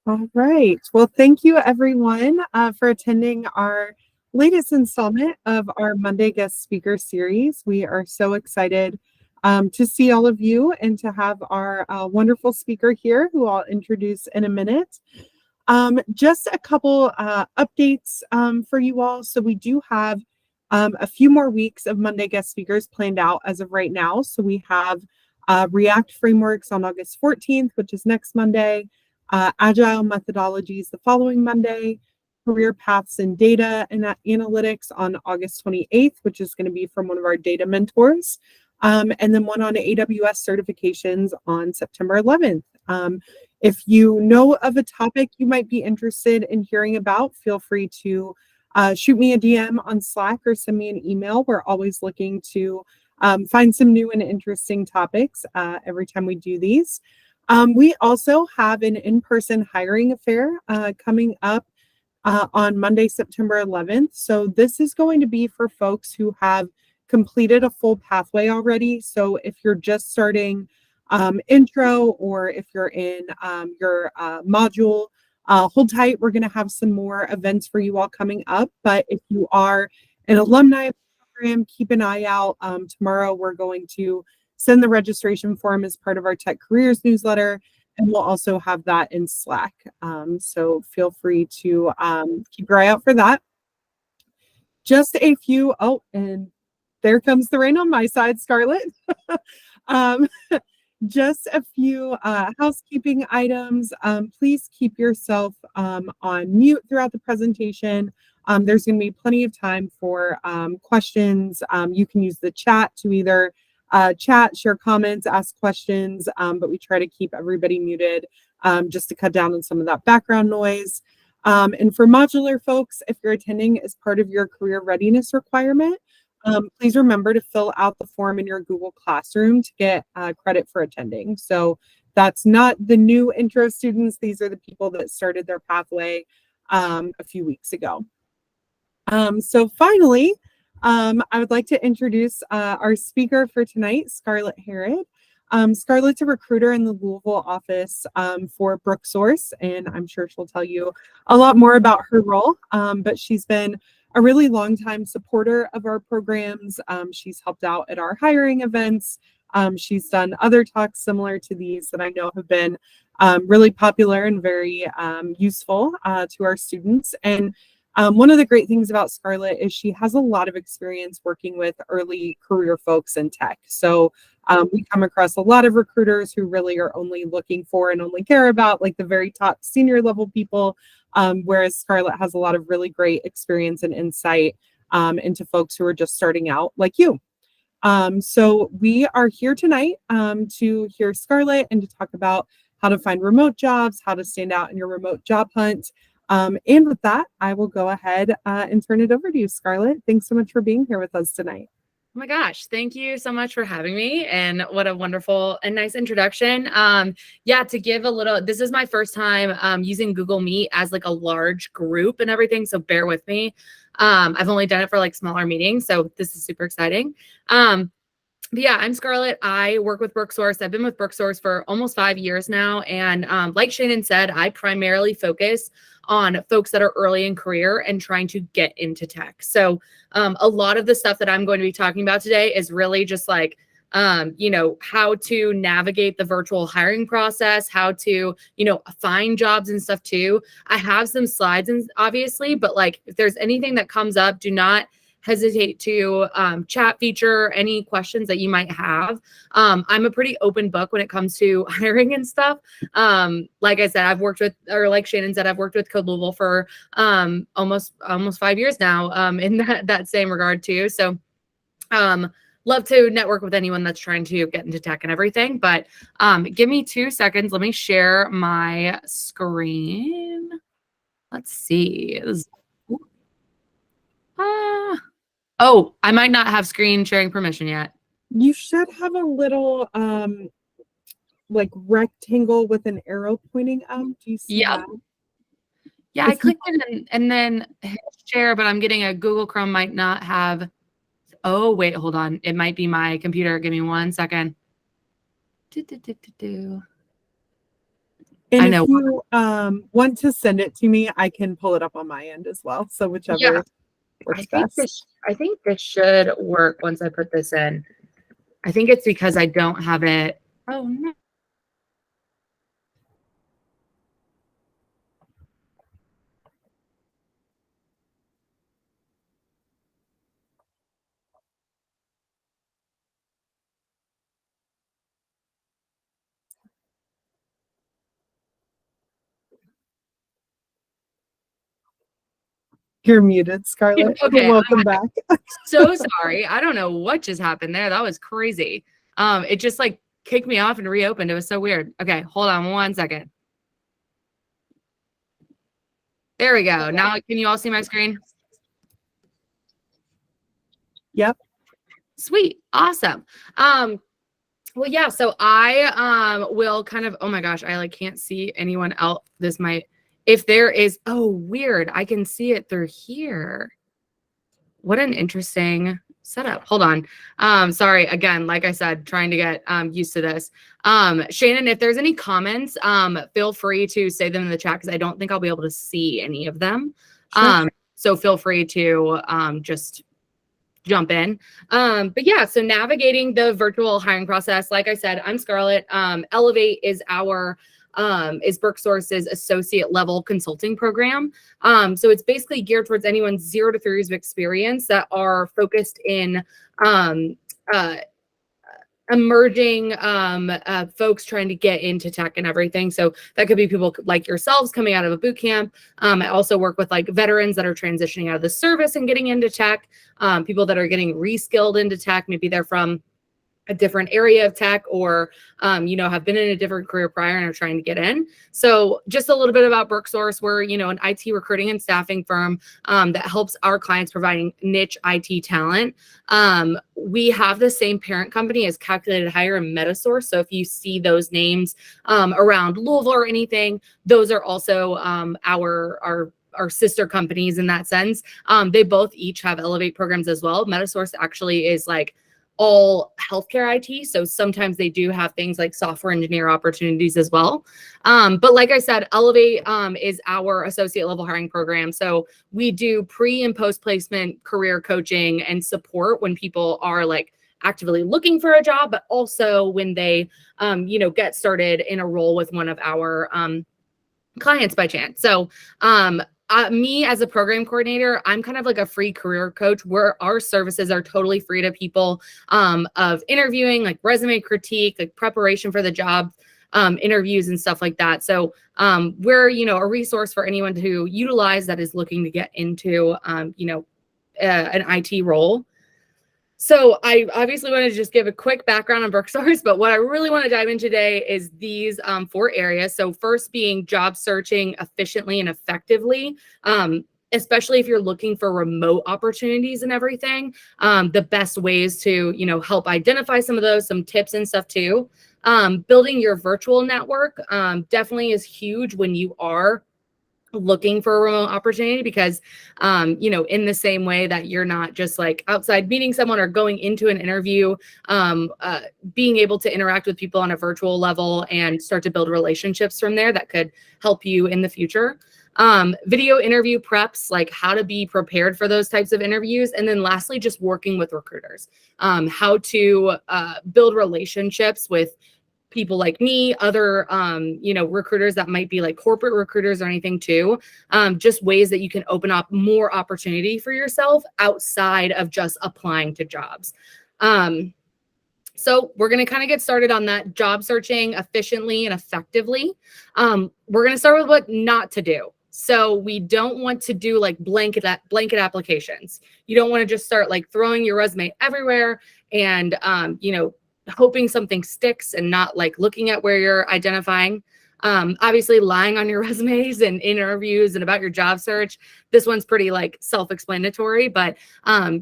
All right. Well, thank you everyone for attending our latest installment of our Monday guest speaker series. We are so excited to see all of you and to have our wonderful speaker here who I'll introduce in a minute. Just a couple updates for you all. So we do have a few more weeks of Monday guest speakers planned out as of right now. So we have React Frameworks on August 14th, which is next Monday, Agile Methodologies the following Monday, Career Paths in Data and Analytics on August 28th, which is going to be from one of our data mentors, and then one on AWS certifications on September 11th. If you know of a topic you might be interested in hearing about, feel free to shoot me a DM on Slack or send me an email. We're always looking to find some new and interesting topics every time we do these. We also have an in-person hiring affair coming up on Monday, September 11th. So this is going to be for folks who have completed a full pathway already. So if you're just starting intro, or if you're in your module, hold tight. We're going to have some more events for you all coming up. But if you are an alumni program, keep an eye out. Tomorrow we're going to send the registration form as part of our Tech Careers newsletter, and we'll also have that in Slack. So feel free to keep your eye out for that. Just a few, oh, and there comes the rain on my side, Scarlett. Just a few housekeeping items. Please keep yourself on mute throughout the presentation. There's going to be plenty of time for questions. You can use the chat to either chat, share comments, ask questions, but we try to keep everybody muted just to cut down on some of that background noise. And for modular folks, if you're attending as part of your career readiness requirement, please remember to fill out the form in your Google Classroom to get credit for attending. So that's not the new intro students. These are the people that started their pathway a few weeks ago. So finally, I would like to introduce our speaker for tonight, Scarlet Harrod. Scarlett's a recruiter in the Louisville office for Brooksource, and I'm sure she'll tell you a lot more about her role, but she's been a really long time supporter of our programs. She's helped out at our hiring events. She's done other talks similar to these that I know have been really popular and very useful to our students. And one of the great things about Scarlett is she has a lot of experience working with early career folks in tech. So we come across a lot of recruiters who really are only looking for and only care about like the very top senior level people, whereas Scarlett has a lot of really great experience and insight into folks who are just starting out like you. So we are here tonight to hear Scarlett and to talk about how to find remote jobs, how to stand out in your remote job hunt. And with that, I will go ahead and turn it over to you, Scarlett. Thanks so much for being here with us tonight. Oh my gosh, thank you so much for having me, and what a wonderful and nice introduction. Yeah, to give a little, this is my first time using Google Meet as like a large group and everything, so bear with me. I've only done it for like smaller meetings, so this is super exciting. But yeah, I'm Scarlett. I work with Brooksource. I've been with Brooksource for almost 5 years now. And like Shannon said, I primarily focus on folks that are early in career and trying to get into tech. So a lot of the stuff that I'm going to be talking about today is really just like, you know, how to navigate the virtual hiring process, how to, you know, find jobs and stuff too. I have some slides, and obviously, but like if there's anything that comes up, do not hesitate to chat feature any questions that you might have. I'm a pretty open book when it comes to hiring and stuff. Like I said, I've worked with, or like Shannon said, I've worked with Code Louisville for almost 5 years now in that same regard too. So love to network with anyone that's trying to get into tech and everything. But give me 2 seconds. Let me share my screen. Let's see. Oh, I might not have screen sharing permission yet. You should have a little like rectangle with an arrow pointing up. Do you see that? Yeah, I clicked it and then hit share, but I'm getting a Google Chrome might not have. Oh, wait, hold on. It might be my computer. Give me 1 second. And I if know. you want to send it to me, I can pull it up on my end as well. So Yeah, whichever works I think best. I think this should work once I put this in. I think it's because I don't have it. Oh no. You're muted, Scarlett. Okay, Welcome back. so sorry. I don't know what just happened there. That was crazy. It just like kicked me off and reopened. It was so weird. Okay, hold on 1 second. There we go. Now can you all see my screen? Yep. Sweet. Awesome. Well, yeah, so I will kind of, oh my gosh, I like can't see anyone else. This might, if there is, oh weird, I can see it through here. What an interesting setup. Hold on. Sorry, again, like I said, trying to get used to this. Shannon, if there's any comments, feel free to say them in the chat because I don't think I'll be able to see any of them. Sure. So feel free to just jump in. But yeah, so navigating the virtual hiring process, like I said, I'm Scarlett. Elevate is our is Brooksource's associate level consulting program. So it's basically geared towards anyone 0 to 3 years of experience that are focused in uh, emerging folks trying to get into tech and everything. So that could be people like yourselves coming out of a boot camp. I also work with like veterans that are transitioning out of the service and getting into tech, people that are getting reskilled into tech. Maybe they're from a different area of tech or, have been in a different career prior and are trying to get in. So just a little bit about Brooksource. We're, an IT recruiting and staffing firm that helps our clients providing niche IT talent. We have the same parent company as Calculated Hire and Metasource. So if you see those names around Louisville or anything, those are also our sister companies in that sense. They both each have Elevate programs as well. Metasource actually is like all healthcare IT. So sometimes they do have things like software engineer opportunities as well. But like I said, Elevate is our associate level hiring program. So we do pre and post placement career coaching and support when people are like actively looking for a job, but also when they, get started in a role with one of our clients by chance. So me as a program coordinator, I'm kind of like a free career coach where our services are totally free to people of interviewing, like resume critique, like preparation for the job, interviews and stuff like that. So we're, a resource for anyone to utilize that is looking to get into, an IT role. So I obviously want to just give a quick background on Brooksource, but what I really want to dive into today is these 4 areas. So first being job searching efficiently and effectively, especially if you're looking for remote opportunities and everything. The best ways to, help identify some of those, some tips and stuff too. Building your virtual network definitely is huge when you are looking for a remote opportunity because, in the same way that you're not just like outside meeting someone or going into an interview, being able to interact with people on a virtual level and start to build relationships from there that could help you in the future. Video interview preps, like how to be prepared for those types of interviews. And then lastly, just working with recruiters, how to build relationships with people like me, other, recruiters that might be like corporate recruiters or anything too. Just ways that you can open up more opportunity for yourself outside of just applying to jobs. So we're going to kind of get started on that job searching efficiently and effectively. We're going to start with what not to do. So we don't want to do like blanket applications. You don't want to just start like throwing your resume everywhere and, hoping something sticks and not like looking at where you're identifying. Obviously lying on your resumes and interviews and about your job search. This one's pretty like self-explanatory, but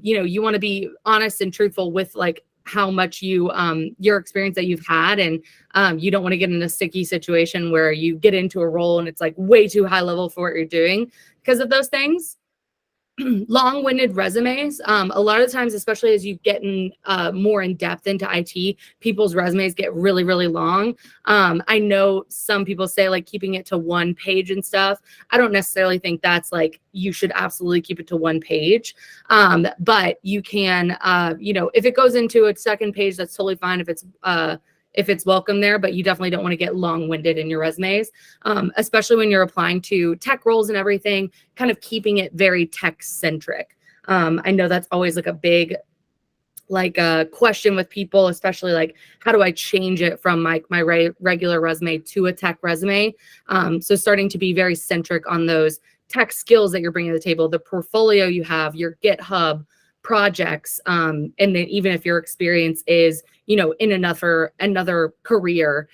you want to be honest and truthful with like how much your experience that you've had. And you don't want to get in a sticky situation where you get into a role and it's like way too high level for what you're doing because of those things. long-winded resumes. A lot of times, especially as you get more in depth into IT, people's resumes get really, really long. I know some people say like keeping it to 1 page and stuff. I don't necessarily think that's like, you should absolutely keep it to 1 page. But you can, if it goes into a 2nd page, that's totally fine if it's welcome there, but you definitely don't want to get long-winded in your resumes, especially when you're applying to tech roles and everything, kind of keeping it very tech-centric. I know that's always like a big question with people, especially like, how do I change it from my regular resume to a tech resume? So starting to be very centric on those tech skills that you're bringing to the table, the portfolio you have, your GitHub projects, and then even if your experience is, in another career,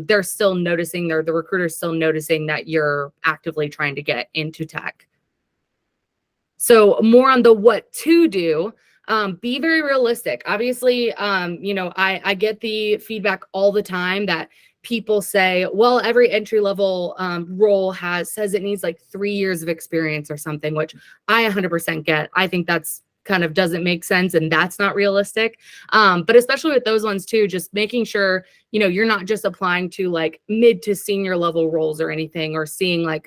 they're still noticing, the recruiter's still noticing that you're actively trying to get into tech. So more on the what to do. Be very realistic. Obviously, I get the feedback all the time that people say, well, every entry level role says it needs like 3 years of experience or something, which I 100% get. I think that's kind of doesn't make sense, and that's not realistic. But especially with those ones too, just making sure, you're not just applying to like mid to senior level roles or anything, or seeing like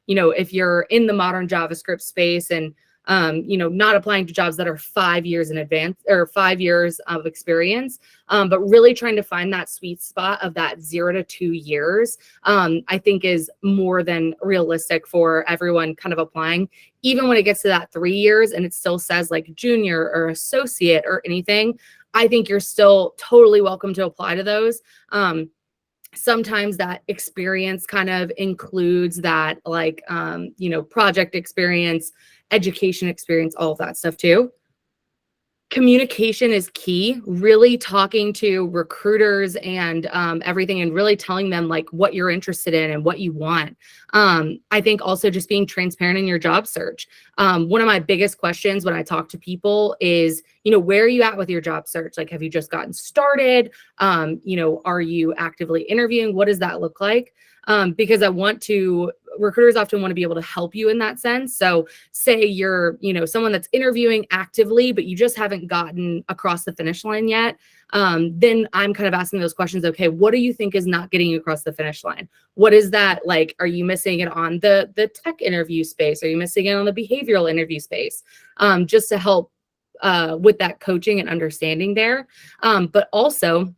if you're in the modern JavaScript space and not applying to jobs that are 5 years in advance or 5 years of experience, but really trying to find that sweet spot of that 0 to 2 years, I think is more than realistic for everyone kind of applying. Even when it gets to that 3 years and it still says like junior or associate or anything, I think you're still totally welcome to apply to those. Sometimes that experience kind of includes that like, project experience, education experience, all of that stuff too. Communication is key, really talking to recruiters and everything, and really telling them like what you're interested in and what you want. I think also just being transparent in your job search. One of my biggest questions when I talk to people is, where are you at with your job search? Like, have you just gotten started? Are you actively interviewing? What does that look like? Because recruiters often want to be able to help you in that sense. So say you're, someone that's interviewing actively, but you just haven't gotten across the finish line yet. Then I'm kind of asking those questions. Okay, what do you think is not getting you across the finish line? What is that like? Are you missing it on the tech interview space? Are you missing it on the behavioral interview space? Just to help with that coaching and understanding there. But also,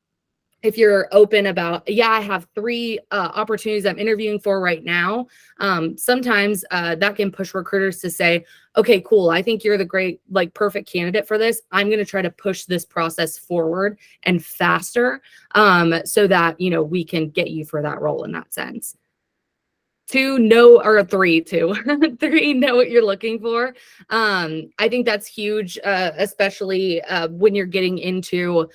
if you're open about, I have 3 opportunities I'm interviewing for right now, sometimes that can push recruiters to say, okay, cool, I think you're the great, like perfect candidate for this. I'm going to try to push this process forward and faster so that, we can get you for that role in that sense. 2, know, or 3, 2, 3, know what you're looking for. I think that's huge, especially when you're getting into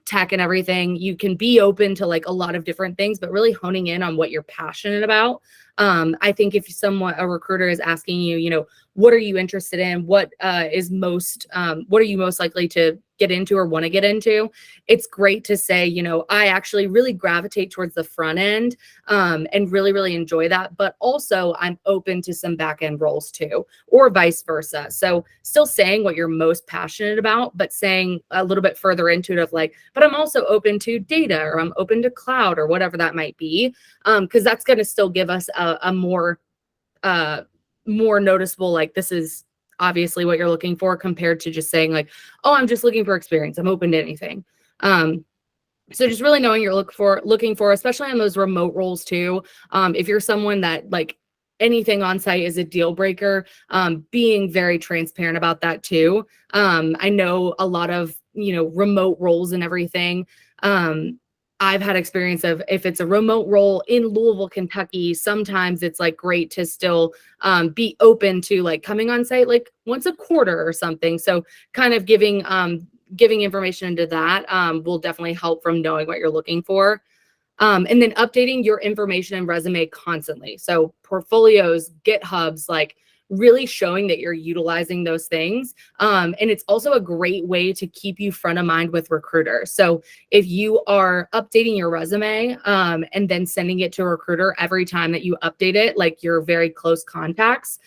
tech and everything. You can be open to like a lot of different things, but really honing in on what you're passionate about. I think if a recruiter is asking you, what are you interested in? What are you most likely to get into or want to get into? It's great to say, I actually really gravitate towards the front end and really, really enjoy that. But also I'm open to some back end roles too, or vice versa. So still saying what you're most passionate about, but saying a little bit further into it of like, but I'm also open to data, or I'm open to cloud, or whatever that might be. Because that's going to still give us a more noticeable, like, this is obviously what you're looking for, compared to just saying like, oh, I'm just looking for experience, I'm open to anything. So just really knowing you're looking for, especially on those remote roles too. If you're someone that like anything on site is a deal breaker, being very transparent about that too. I know a lot of, remote roles and everything. I've had experience of, if it's a remote role in Louisville, Kentucky, sometimes it's like great to still be open to like coming on site like once a quarter or something. So kind of giving information into that will definitely help from knowing what you're looking for. And then updating your information and resume constantly. So portfolios, GitHubs, like really showing that you're utilizing those things. And it's also a great way to keep you front of mind with recruiters. So if you are updating your resume and then sending it to a recruiter every time that you update it, like your very close contacts,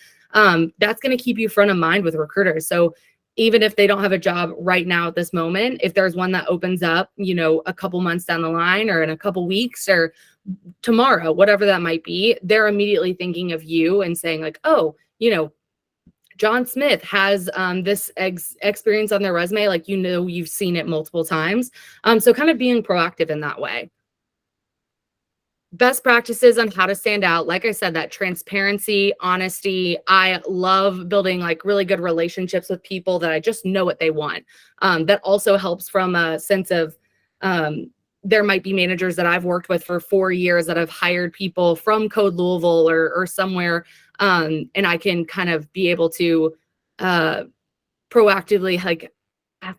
that's going to keep you front of mind with recruiters. So even if they don't have a job right now at this moment, if there's one that opens up, a couple months down the line or in a couple weeks or tomorrow, whatever that might be, they're immediately thinking of you and saying like, oh, John Smith has this experience on their resume, like, you've seen it multiple times. So kind of being proactive in that way. Best practices on how to stand out. Like I said, that transparency, honesty. I love building like really good relationships with people that I just know what they want. That also helps from a sense of, there might be managers that I've worked with for 4 years that have hired people from Code Louisville or somewhere. And I can kind of be able to proactively like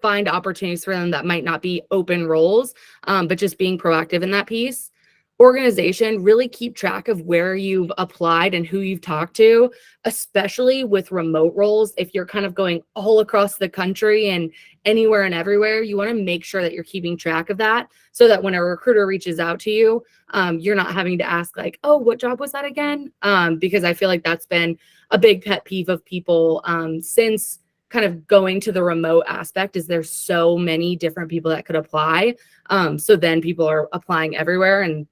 find opportunities for them that might not be open roles, but just being proactive in that piece. Organization, really keep track of where you've applied and who you've talked to, especially with remote roles. If you're kind of going all across the country and anywhere and everywhere, you want to make sure that you're keeping track of that so that when a recruiter reaches out to you, you're not having to ask like, oh, what job was that again? Because I feel like that's been a big pet peeve of people since kind of going to the remote aspect is there's so many different people that could apply. So then people are applying everywhere and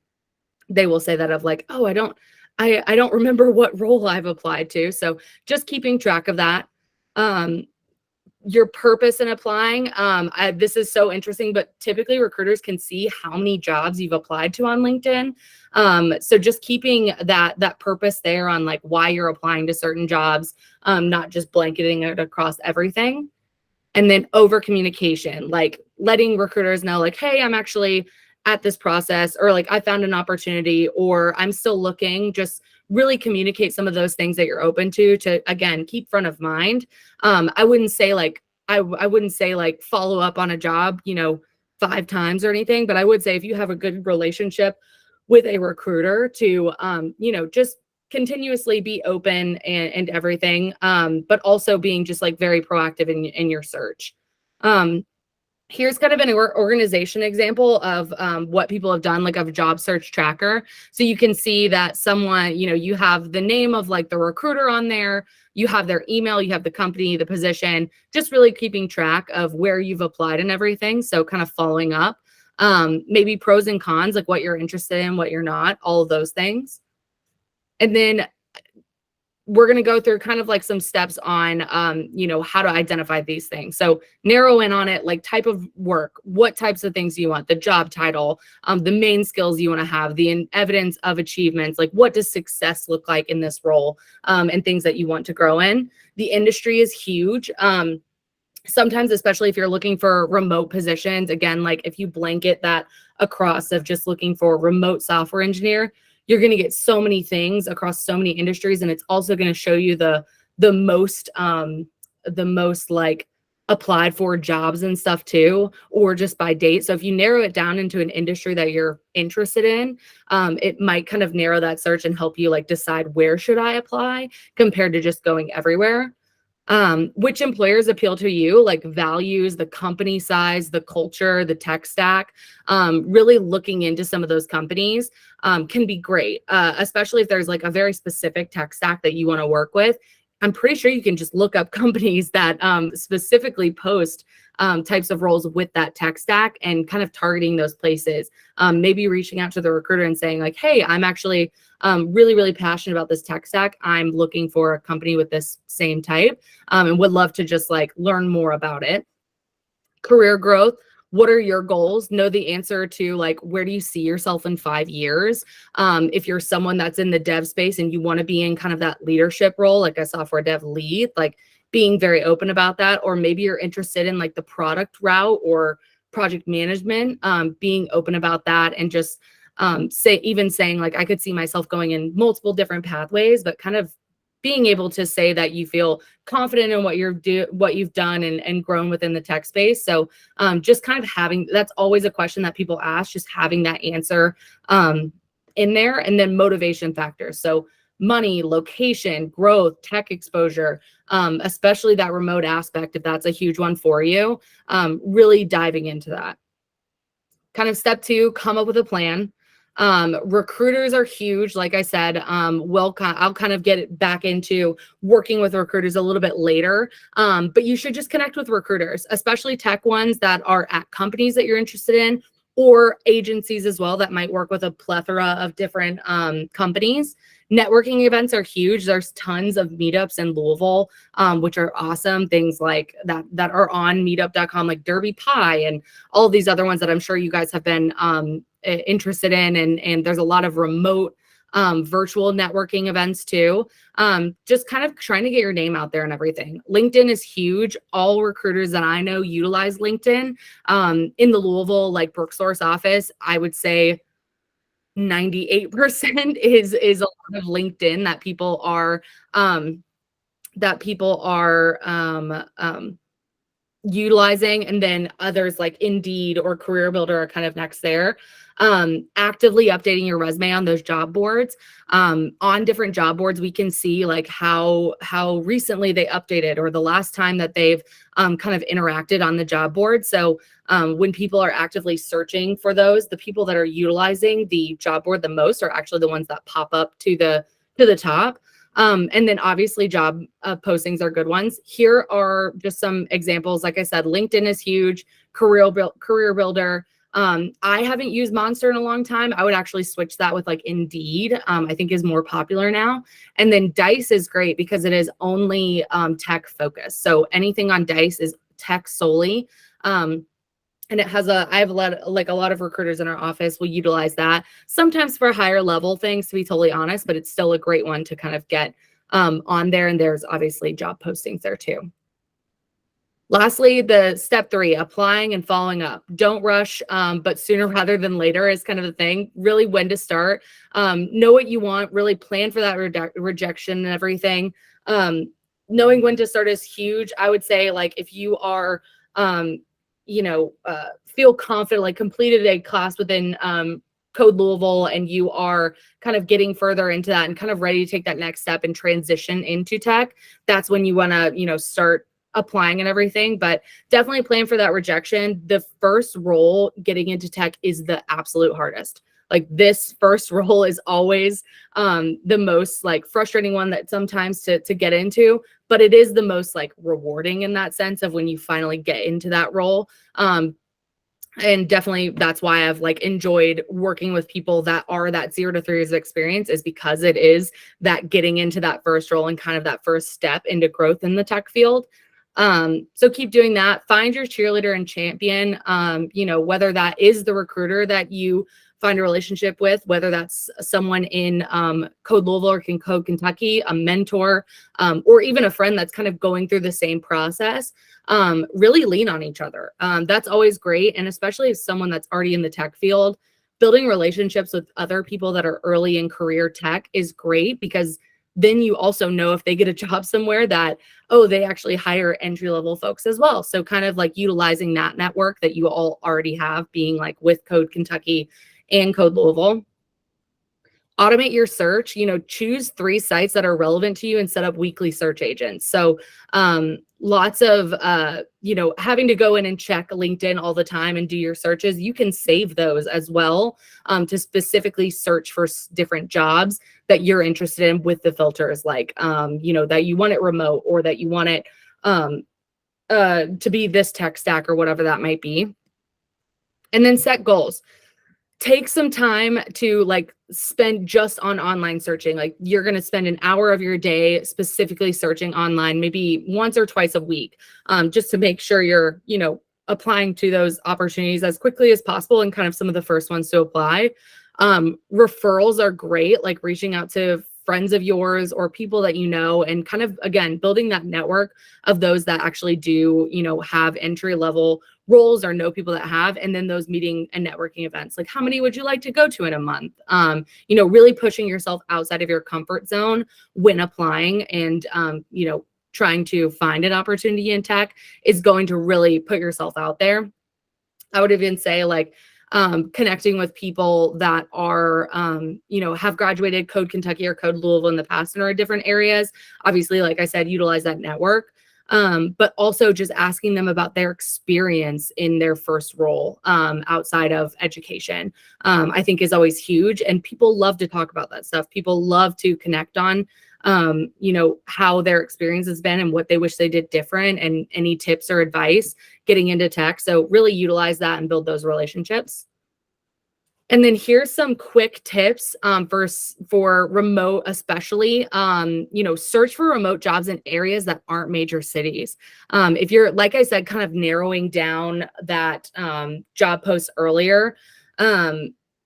they will say that of like, oh, I don't remember what role I've applied to. So just keeping track of that. Your purpose in applying. This is so interesting, but typically recruiters can see how many jobs you've applied to on LinkedIn. So just keeping that purpose there on like why you're applying to certain jobs, not just blanketing it across everything. And then over communication, like letting recruiters know like, hey, I'm actually at this process, or like I found an opportunity, or I'm still looking. Just really communicate some of those things that you're open to again, keep front of mind. I wouldn't say like, I wouldn't say like follow up on a job, 5 times or anything, but I would say if you have a good relationship with a recruiter to, just continuously be open and everything, but also being just like very proactive in your search. Here's kind of an organization example of what people have done, like a job search tracker. So you can see that someone, you have the name of like the recruiter on there, you have their email, you have the company, the position, just really keeping track of where you've applied and everything. So kind of following up, maybe pros and cons, like what you're interested in, what you're not, all of those things. And then we're going to go through kind of like some steps on, how to identify these things. So narrow in on it, like type of work, what types of things do you want, the job title, the main skills you want to have, the evidence of achievements, like what does success look like in this role, and things that you want to grow in. The industry is huge. Sometimes, especially if you're looking for remote positions, again, like if you blanket that across of just looking for a remote software engineer, you're going to get so many things across so many industries. And it's also going to show you the most like applied for jobs and stuff too, or just by date. So if you narrow it down into an industry that you're interested in, it might kind of narrow that search and help you like decide where should I apply compared to just going everywhere. Which employers appeal to you, like values, the company size, the culture, the tech stack. Really looking into some of those companies can be great, especially if there's like a very specific tech stack that you want to work with. I'm pretty sure you can just look up companies that specifically post types of roles with that tech stack and kind of targeting those places. Maybe reaching out to the recruiter and saying like, hey, I'm actually really, really passionate about this tech stack. I'm looking for a company with this same type and would love to just like learn more about it. Career growth. What are your goals? Know the answer to like, where do you see yourself in 5 years? If you're someone that's in the dev space and you want to be in kind of that leadership role, like a software dev lead, like being very open about that. Or maybe you're interested in like the product route or project management, being open about that and just saying like, I could see myself going in multiple different pathways, but kind of being able to say that you feel confident in what you've done and grown within the tech space. So just kind of having, that's always a question that people ask, just having that answer in there. And then motivation factors. So money, location, growth, tech exposure, especially that remote aspect, if that's a huge one for you, really diving into that. Kind of step 2, come up with a plan. Recruiters are huge. Like I said, I'll kind of get back into working with recruiters a little bit later. But you should just connect with recruiters, especially tech ones that are at companies that you're interested in, or agencies as well that might work with a plethora of different companies. Networking events are huge. There's tons of meetups in Louisville, which are awesome. Things like that are on meetup.com, like Derby Pie and all of these other ones that I'm sure you guys have been interested in. And there's a lot of remote virtual networking events too. Just kind of trying to get your name out there and everything. LinkedIn is huge. All recruiters that I know utilize LinkedIn. In the Louisville, like Brooksource office, I would say 98% is a lot of LinkedIn that people are utilizing, and then others like Indeed or Career Builder are kind of next there. Actively updating your resume on those job boards. On different job boards, we can see like how recently they updated, or the last time that they've kind of interacted on the job board. So when people are actively searching for those, the people that are utilizing the job board the most are actually the ones that pop up to the top. And then obviously job postings are good ones. Here are just some examples. Like I said, LinkedIn is huge. Career Builder. I haven't used Monster in a long time. I would actually switch that with like Indeed. I think is more popular now. And then Dice is great because it is only tech focused. So anything on Dice is tech solely. And it has I have a lot of recruiters in our office will utilize that sometimes for higher level things, to be totally honest, but it's still a great one to kind of get on there. And there's obviously job postings there too. Lastly, the step 3, applying and following up. Don't rush, but sooner rather than later is kind of the thing. Really when to start. Know what you want, really plan for that rejection and everything. Knowing when to start is huge. I would say like if you are, feel confident, like completed a class within Code Louisville and you are kind of getting further into that and kind of ready to take that next step and transition into tech, that's when you want to, start applying and everything. But definitely plan for that rejection. The first role getting into tech is the absolute hardest. Like this first role is always the most like frustrating one that sometimes to get into, but it is the most like rewarding in that sense of when you finally get into that role. And definitely that's why I've like enjoyed working with people that are that 0 to 3 years of experience, is because it is that getting into that first role and kind of that first step into growth in the tech field. So keep doing that. Find your cheerleader and champion, whether that is the recruiter that you find a relationship with, whether that's someone in Code Louisville or Code Kentucky, a mentor, or even a friend that's kind of going through the same process. Really lean on each other. That's always great. And especially as someone that's already in the tech field, building relationships with other people that are early in career tech is great, because then you also know if they get a job somewhere that, oh, they actually hire entry-level folks as well. So kind of like utilizing that network that you all already have, being like with Code Kentucky and Code Louisville. Automate your search, choose 3 sites that are relevant to you and set up weekly search agents. So lots of, having to go in and check LinkedIn all the time and do your searches. You can save those as well to specifically search for different jobs that you're interested in with the filters, like, that you want it remote, or that you want it to be this tech stack or whatever that might be. And then set goals. Take some time to like spend just on online searching. Like you're going to spend an hour of your day specifically searching online, maybe once or twice a week, just to make sure you're, applying to those opportunities as quickly as possible, and kind of some of the first ones to apply. Referrals are great, like reaching out to friends of yours or people that and kind of, again, building that network of those that actually do, have entry level roles or know people that have, and then those meeting and networking events. Like how many would you like to go to in a month? Really pushing yourself outside of your comfort zone when applying, and, trying to find an opportunity in tech is going to really put yourself out there. I would even say like, connecting with people that are, have graduated Code Kentucky or Code Louisville in the past and are in different areas. Obviously, like I said, utilize that network. but also just asking them about their experience in their first role outside of education, I think is always huge. And people love to talk about that stuff. People love to connect on, how their experience has been and what they wish they did different and any tips or advice getting into tech. So really utilize that and build those relationships. And then here's some quick tips for remote, especially, search for remote jobs in areas that aren't major cities. If you're, like I said, kind of narrowing down that job post earlier,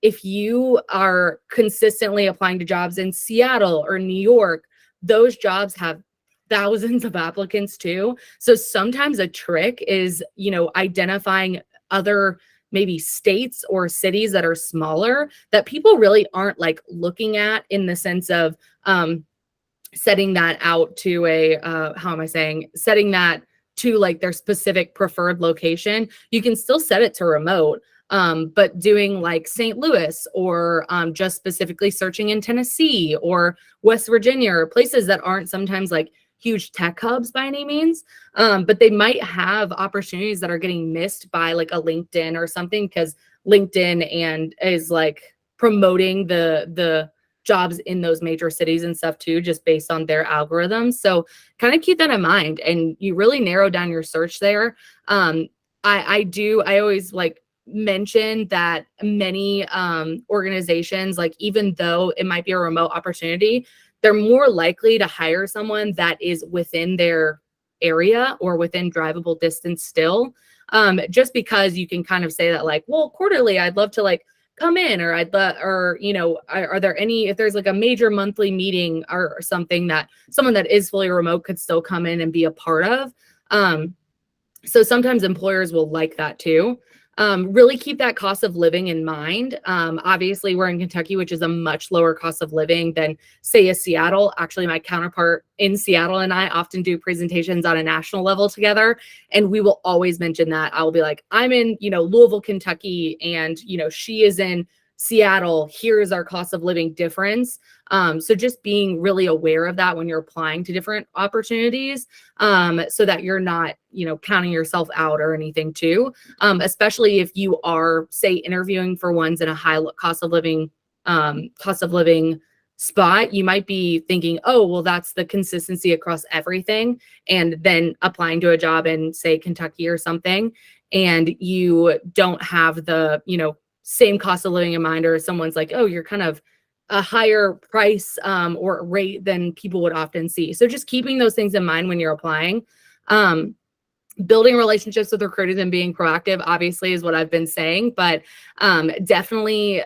if you are consistently applying to jobs in Seattle or New York, those jobs have thousands of applicants too. So sometimes a trick is, identifying other maybe states or cities that are smaller that people really aren't like looking at, in the sense of setting that out to setting that to like their specific preferred location. You can still set it to remote, but doing like St. Louis or just specifically searching in Tennessee or West Virginia, or places that aren't sometimes like huge tech hubs by any means, but they might have opportunities that are getting missed by like a LinkedIn or something, because LinkedIn is like promoting the jobs in those major cities and stuff too, just based on their algorithms. So kind of keep that in mind, and you really narrow down your search there. I always like mention that many organizations, like even though it might be a remote opportunity, they're more likely to hire someone that is within their area or within drivable distance still, just because you can kind of say that like, well, quarterly, I'd love to like come in, or are there any, if there's like a major monthly meeting or something that someone that is fully remote could still come in and be a part of. So sometimes employers will like that too. Really keep that cost of living in mind. Obviously, we're in Kentucky, which is a much lower cost of living than, say, a Seattle. Actually, my counterpart in Seattle and I often do presentations on a national level together, and we will always mention that. I'll be like, I'm in, Louisville, Kentucky, and, she is in Seattle. Here's our cost of living difference. So just being really aware of that when you're applying to different opportunities, so that you're not, counting yourself out or anything too. Especially if you are, say, interviewing for ones in a high cost of living spot, you might be thinking, oh, well, that's the consistency across everything. And then applying to a job in, say, Kentucky or something, and you don't have the, same cost of living in mind, or someone's like, oh, you're kind of a higher price or rate than people would often see. So just keeping those things in mind when you're applying. Building relationships with recruiters and being proactive, obviously, is what I've been saying, but definitely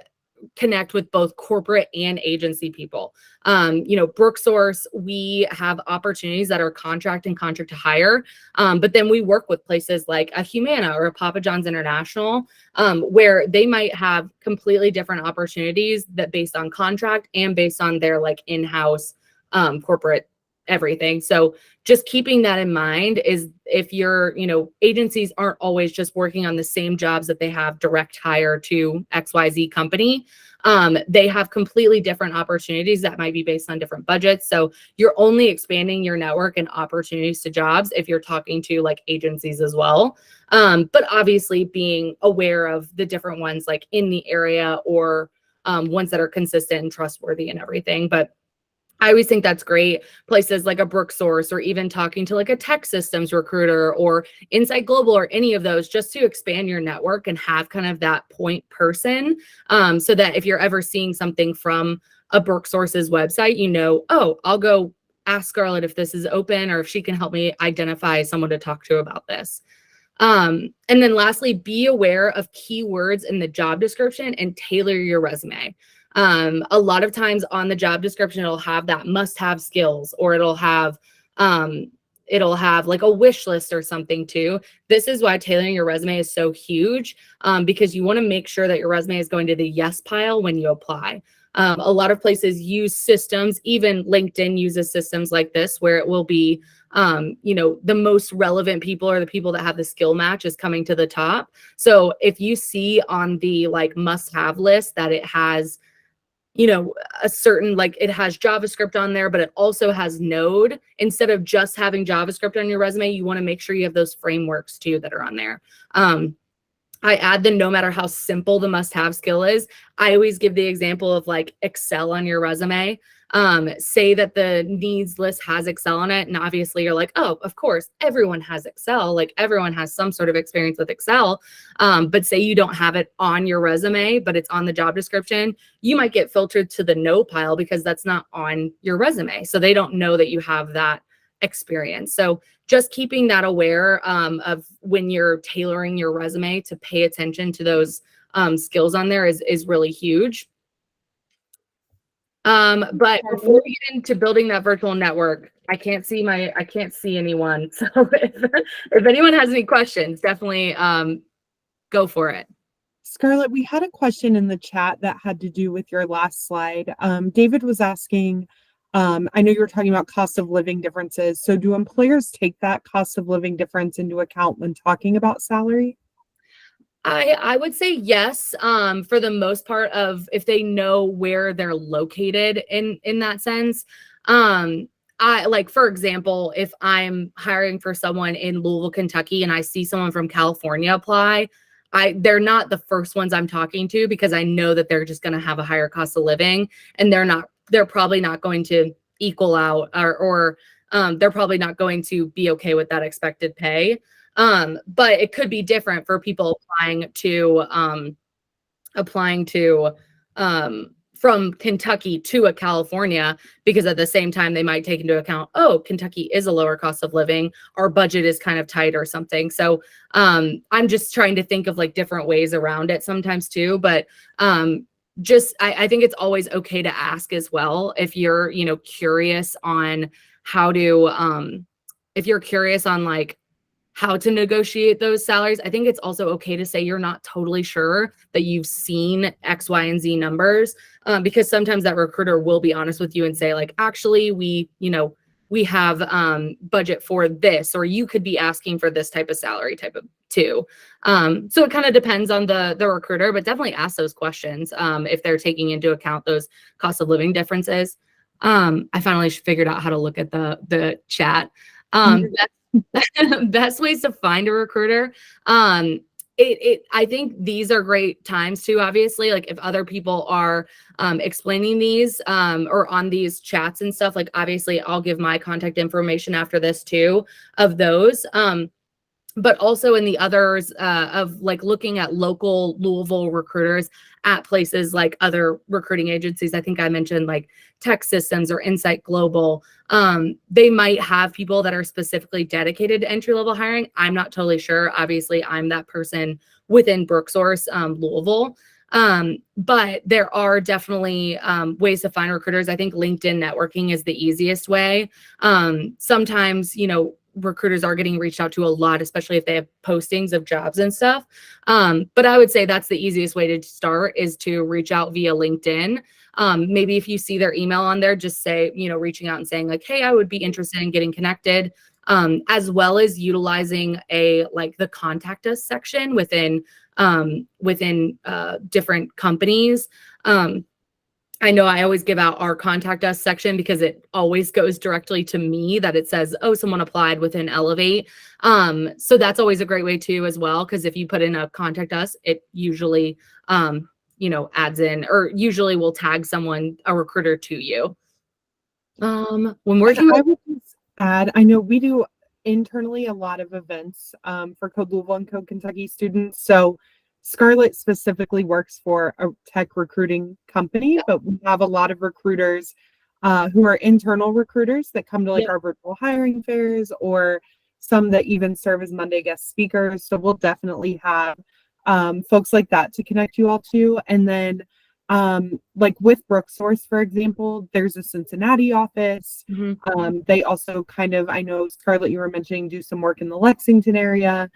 connect with both corporate and agency people. Brooksource, we have opportunities that are contract and contract to hire, but then we work with places like a Humana or a Papa John's International, where they might have completely different opportunities that based on contract and based on their like in-house corporate everything. So just keeping that in mind is, if your, agencies aren't always just working on the same jobs that they have direct hire to XYZ company. They have completely different opportunities that might be based on different budgets. So you're only expanding your network and opportunities to jobs if you're talking to like agencies as well. But obviously being aware of the different ones like in the area, or ones that are consistent and trustworthy and everything. But I always think that's great. Places like a Brooksource, or even talking to like a tech systems recruiter or Insight Global, or any of those, just to expand your network and have kind of that point person, so that if you're ever seeing something from a Brooksource's website, oh, I'll go ask Scarlett if this is open, or if she can help me identify someone to talk to about this. And then lastly, be aware of keywords in the job description and tailor your resume. A lot of times on the job description, it'll have that must-have skills, or it'll have like a wish list or something too. This is why tailoring your resume is so huge, because you want to make sure that your resume is going to the yes pile when you apply. A lot of places use systems, even LinkedIn uses systems like this, where it will be, the most relevant people, or the people that have the skill match, is coming to the top. So if you see on the like must-have list that it has a certain, like, it has JavaScript on there, but it also has Node. Instead of just having JavaScript on your resume, you want to make sure you have those frameworks too that are on there. I add the no matter how simple the must-have skill is. I always give the example of like Excel on your resume. Say that the needs list has Excel on it, and obviously you're like, oh, of course, everyone has Excel. Like everyone has some sort of experience with Excel. But say you don't have it on your resume, but it's on the job description, you might get filtered to the no pile because that's not on your resume. So they don't know that you have that experience. So just keeping that aware of when you're tailoring your resume to pay attention to those skills on there is really huge. But before we get into building that virtual network, I can't see anyone. So if anyone has any questions, definitely go for it. Scarlett, we had a question in the chat that had to do with your last slide. David was asking, I know you were talking about cost of living differences. So do employers take that cost of living difference into account when talking about salary? I would say yes, for the most part of if they know where they're located in that sense. I like, for example, if I'm hiring for someone in Louisville, Kentucky, and I see someone from California apply, they're not the first ones I'm talking to because I know that they're just going to have a higher cost of living, and they're probably not going to equal out or they're probably not going to be okay with that expected pay. But it could be different for people applying to from Kentucky to a California, because at the same time they might take into account, oh, Kentucky is a lower cost of living, our budget is kind of tight or something. So I'm just trying to think of like different ways around it sometimes too. But I think it's always okay to ask as well if you're, curious on if you're curious on like how to negotiate those salaries. I think it's also okay to say you're not totally sure that you've seen X, Y, and Z numbers, because sometimes that recruiter will be honest with you and say like, actually, we have budget for this, or you could be asking for this type of salary type of too. So it kind of depends on the recruiter, but definitely ask those questions if they're taking into account those cost of living differences. I finally figured out how to look at the chat. Best ways to find a recruiter. I think these are great times too, obviously, like if other people are explaining these or on these chats and stuff, like obviously I'll give my contact information after this too of those. But also in the others of like looking at local Louisville recruiters at places like other recruiting agencies. I think I mentioned like Tech Systems or Insight Global. They might have people that are specifically dedicated to entry-level hiring. I'm not totally sure. Obviously, I'm that person within Brooksource Louisville. But there are definitely ways to find recruiters. I think LinkedIn networking is the easiest way. Sometimes, recruiters are getting reached out to a lot, especially if they have postings of jobs and stuff. But I would say that's the easiest way to start, is to reach out via LinkedIn. Maybe if you see their email on there, just say, reaching out and saying like, hey, I would be interested in getting connected, as well as utilizing the contact us section within different companies. I know I always give out our contact us section because it always goes directly to me, that it says, oh, someone applied within Elevate. So that's always a great way too, as well. Cause if you put in a contact us, it usually, adds in, or usually will tag a recruiter to you. When working I would just add, I know we do internally a lot of events for Code Louisville and Code Kentucky students. So Scarlett specifically works for a tech recruiting company, but we have a lot of recruiters who are internal recruiters that come to our virtual hiring fairs, or some that even serve as Monday guest speakers. So we'll definitely have folks like that to connect you all to. And then with Brooksource, for example, there's a Cincinnati office. They also I know Scarlett, you were mentioning, do some work in the Lexington area.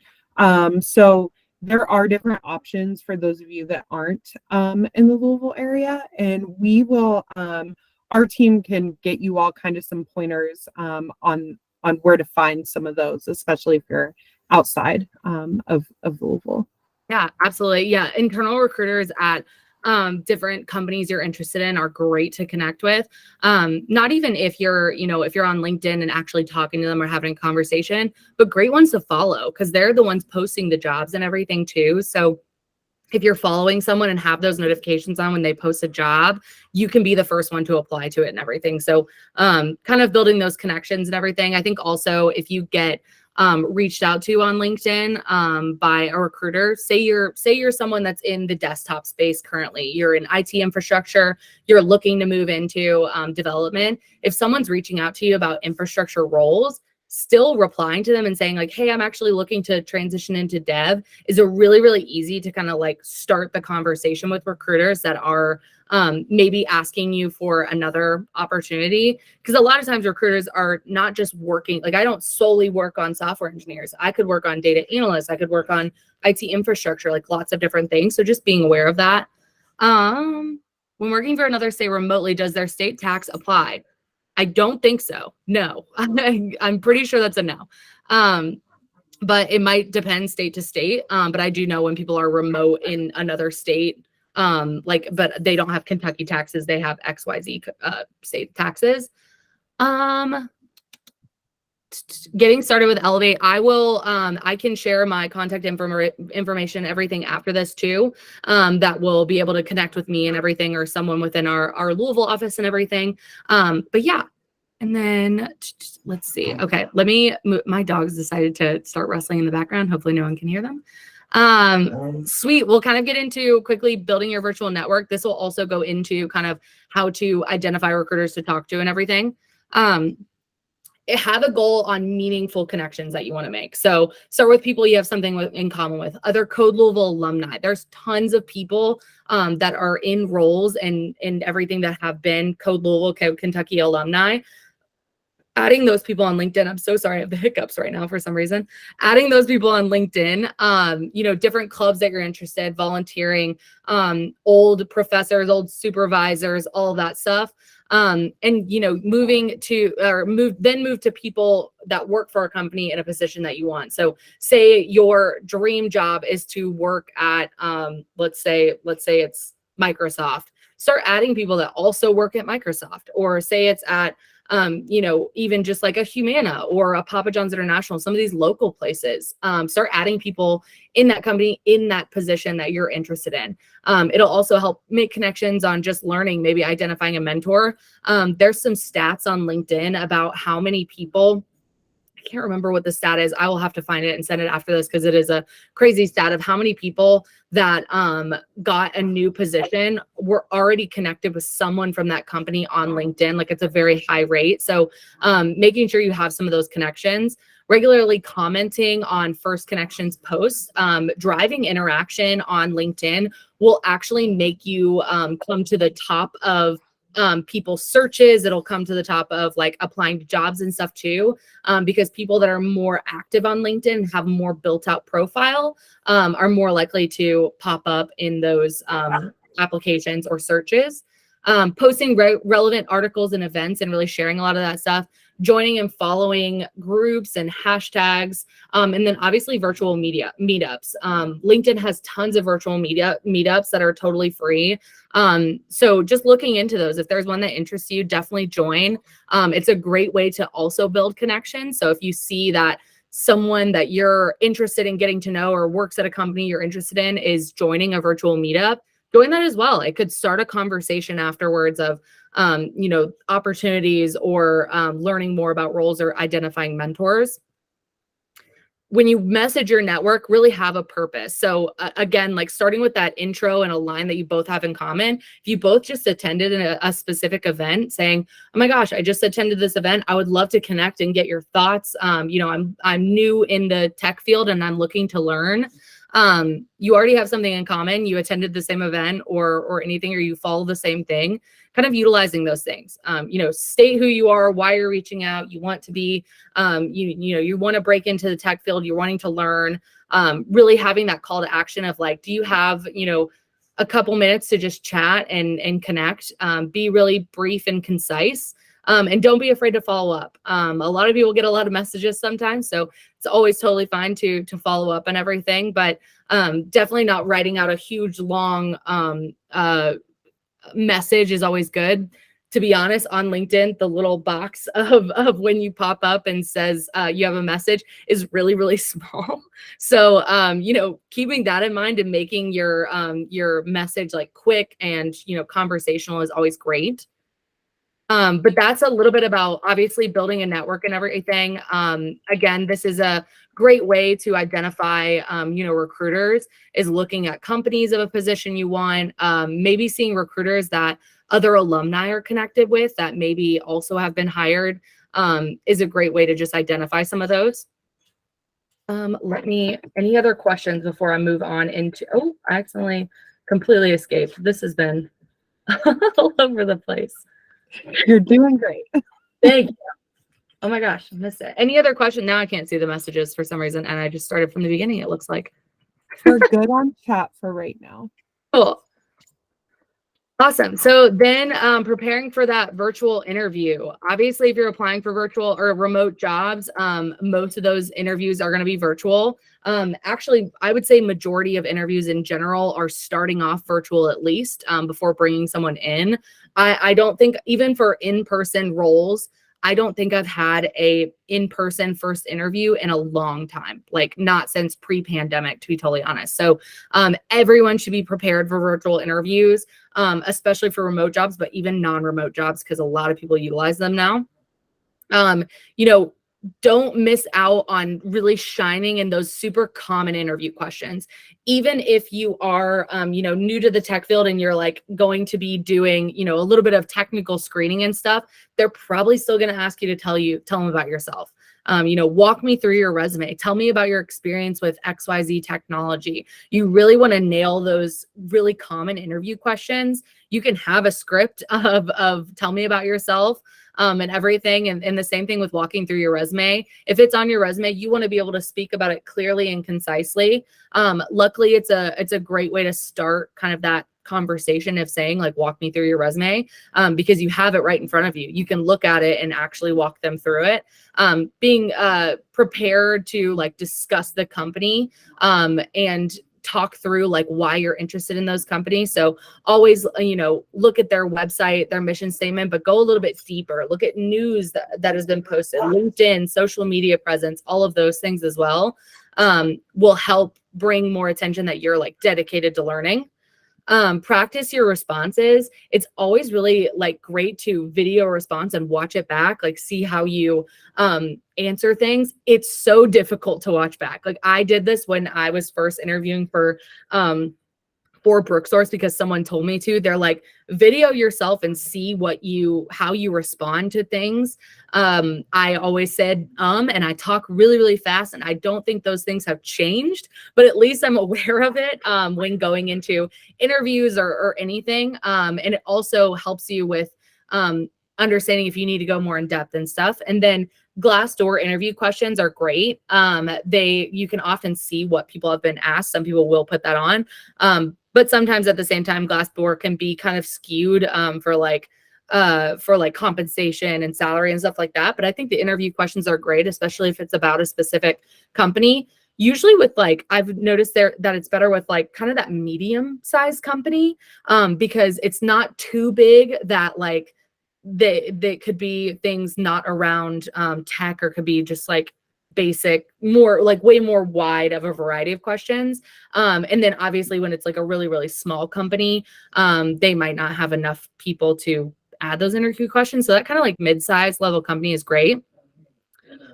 So there are different options for those of you that aren't in the Louisville area, and we will our team can get you all kind of some pointers on where to find some of those, especially if you're outside of Louisville. Yeah, absolutely. Yeah, internal recruiters at different companies you're interested in are great to connect with. Not even if you're, if you're on LinkedIn and actually talking to them or having a conversation, but great ones to follow because they're the ones posting the jobs and everything too. So if you're following someone and have those notifications on when they post a job, you can be the first one to apply to it and everything. So kind of building those connections and everything. I think also if you get reached out to on LinkedIn by a recruiter, say you're someone that's in the desktop space currently, you're in IT infrastructure, you're looking to move into development. If someone's reaching out to you about infrastructure roles, still replying to them and saying like, hey, I'm actually looking to transition into dev is a really, really easy to kind of like start the conversation with recruiters that are maybe asking you for another opportunity. Because a lot of times recruiters are not just working, like I don't solely work on software engineers. I could work on data analysts. I could work on IT infrastructure, like lots of different things. So just being aware of that. When working for another state remotely, does their state tax apply? I don't think so. No, I'm pretty sure that's a no. But it might depend state to state. But I do know when people are remote in another state, but they don't have Kentucky taxes, they have XYZ state taxes. Getting started with Elevate, I can share my contact information, everything after this too, that will be able to connect with me and everything, or someone within our Louisville office and everything. But yeah, and then let's see. Okay, let me move. My dogs decided to start wrestling in the background. Hopefully no one can hear them. Sweet. We'll kind of get into quickly building your virtual network. This will also go into kind of how to identify recruiters to talk to and everything. Have a goal on meaningful connections that you want to make. So start with people you have something in common with, other Code Louisville alumni. There's tons of people that are in roles and everything that have been Code Louisville, Code Kentucky alumni. Adding those people on LinkedIn. I'm so sorry, I have the hiccups right now for some reason. Adding those people on LinkedIn, different clubs that you're interested, volunteering, old professors, old supervisors, all that stuff. And move to people that work for a company in a position that you want. So say your dream job is to work at let's say it's Microsoft. Start adding people that also work at Microsoft, or say it's at even just like a Humana or a Papa John's International, some of these local places. Start adding people in that company, in that position that you're interested in. It'll also help make connections on just learning, maybe identifying a mentor. There's some stats on LinkedIn about how many people, I can't remember what the stat is. I will have to find it and send it after this because it is a crazy stat of how many people that got a new position were already connected with someone from that company on LinkedIn. Like it's a very high rate. So making sure you have some of those connections, regularly commenting on First Connections posts, driving interaction on LinkedIn will actually make you come to the top of people's searches. It'll come to the top of like applying to jobs and stuff too, because people that are more active on LinkedIn, have more built out profile, are more likely to pop up in those applications or searches. Posting relevant articles and events and really sharing a lot of that stuff, joining and following groups and hashtags, and then obviously virtual meetups. LinkedIn has tons of virtual meetups that are totally free. So just looking into those, if there's one that interests you, definitely join. It's a great way to also build connections. So if you see that someone that you're interested in getting to know or works at a company you're interested in is joining a virtual meetup, join that as well. It could start a conversation afterwards of, opportunities or learning more about roles or identifying mentors. When you message your network, really have a purpose. So again, like starting with that intro and a line that you both have in common. If you both just attended a specific event saying, oh my gosh, I just attended this event, I would love to connect and get your thoughts. I'm new in the tech field and I'm looking to learn. You already have something in common. You attended the same event or anything, or you follow the same thing, kind of utilizing those things. State who you are, why you're reaching out. You want to be, you want to break into the tech field. You're wanting to learn, really having that call to action of like, do you have, a couple minutes to just chat and connect, be really brief and concise. And don't be afraid to follow up. A lot of people get a lot of messages sometimes, so it's always totally fine to follow up and everything, but definitely not writing out a huge long message is always good. To be honest, on LinkedIn, the little box of when you pop up and says you have a message is really, really small. So, keeping that in mind and making your message like quick and, conversational is always great. But that's a little bit about obviously building a network and everything. Again, this is a great way to identify, recruiters is looking at companies of a position you want, maybe seeing recruiters that other alumni are connected with that maybe also have been hired, is a great way to just identify some of those. Any other questions before I move on into, I accidentally completely escaped. This has been all over the place. You're doing great. Thank you. Oh my gosh, I missed it. Any other question? Now I can't see the messages for some reason, and I just started from the beginning, it looks like. We're good on chat for right now. Cool. Awesome. So then preparing for that virtual interview. Obviously, if you're applying for virtual or remote jobs, most of those interviews are going to be virtual. Actually, I would say majority of interviews in general are starting off virtual at least before bringing someone in. I don't think even for in-person roles, I don't think I've had a in-person first interview in a long time, like not since pre-pandemic, to be totally honest. So everyone should be prepared for virtual interviews, especially for remote jobs, but even non-remote jobs, because a lot of people utilize them now. Don't miss out on really shining in those super common interview questions. Even if you are, new to the tech field and you're like going to be doing, a little bit of technical screening and stuff, they're probably still going to ask you to tell them about yourself. Walk me through your resume. Tell me about your experience with XYZ technology. You really want to nail those really common interview questions. You can have a script of tell me about yourself. And everything. And the same thing with walking through your resume. If it's on your resume, you want to be able to speak about it clearly and concisely. Luckily, it's a great way to start kind of that conversation of saying like, walk me through your resume, because you have it right in front of you. You can look at it and actually walk them through it. Being prepared to like discuss the company and talk through like why you're interested in those companies. So always, look at their website, their mission statement, but go a little bit deeper. Look at news that has been posted, LinkedIn, social media presence, all of those things as well will help bring more attention that you're like dedicated to learning. Practice your responses. It's always really like great to video a response and watch it back, like see how you answer things. It's so difficult to watch back. Like I did this when I was first interviewing for Brooksource because someone told me to. They're like, video yourself and see how you respond to things. I always said and I talk really, really fast, and I don't think those things have changed, but at least I'm aware of it when going into interviews or anything. And it also helps you with understanding if you need to go more in depth and stuff. And then Glassdoor interview questions are great. You can often see what people have been asked. Some people will put that on. But sometimes at the same time, Glassdoor can be kind of skewed for compensation and salary and stuff like that. But I think the interview questions are great, especially if it's about a specific company. Usually with I've noticed that it's better with like kind of that medium sized company because it's not too big that like they could be things not around tech, or could be just like basic, more like way more wide of a variety of questions. And then obviously when it's like a really, really small company, they might not have enough people to add those interview questions. So that kind of like mid-sized level company is great.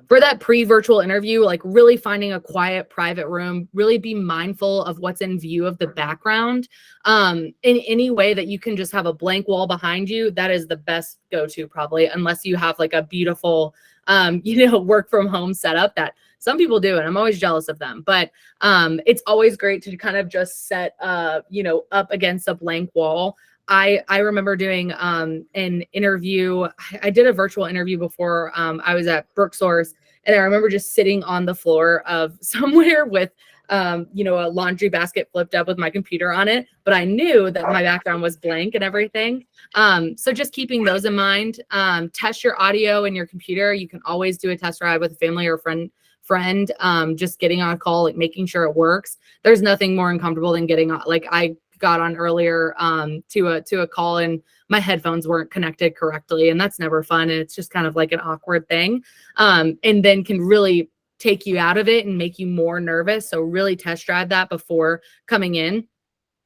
For that pre-virtual interview, like really finding a quiet, private room, really be mindful of what's in view of the background. In any way that you can just have a blank wall behind you, that is the best go-to probably, unless you have like a beautiful, work from home setup that some people do, and I'm always jealous of them. But it's always great to kind of just set, up against a blank wall. I remember doing an interview. I did a virtual interview before I was at Brooksource, and I remember just sitting on the floor of somewhere with a laundry basket flipped up with my computer on it, but I knew that my background was blank and everything. So just keeping those in mind. Test your audio and your computer. You can always do a test ride with a family or friend, just getting on a call, like making sure it works. There's nothing more uncomfortable than getting on, like I got on earlier to a call and my headphones weren't connected correctly, and that's never fun, and it's just kind of like an awkward thing, and then can really take you out of it and make you more nervous. So really test drive that before coming in.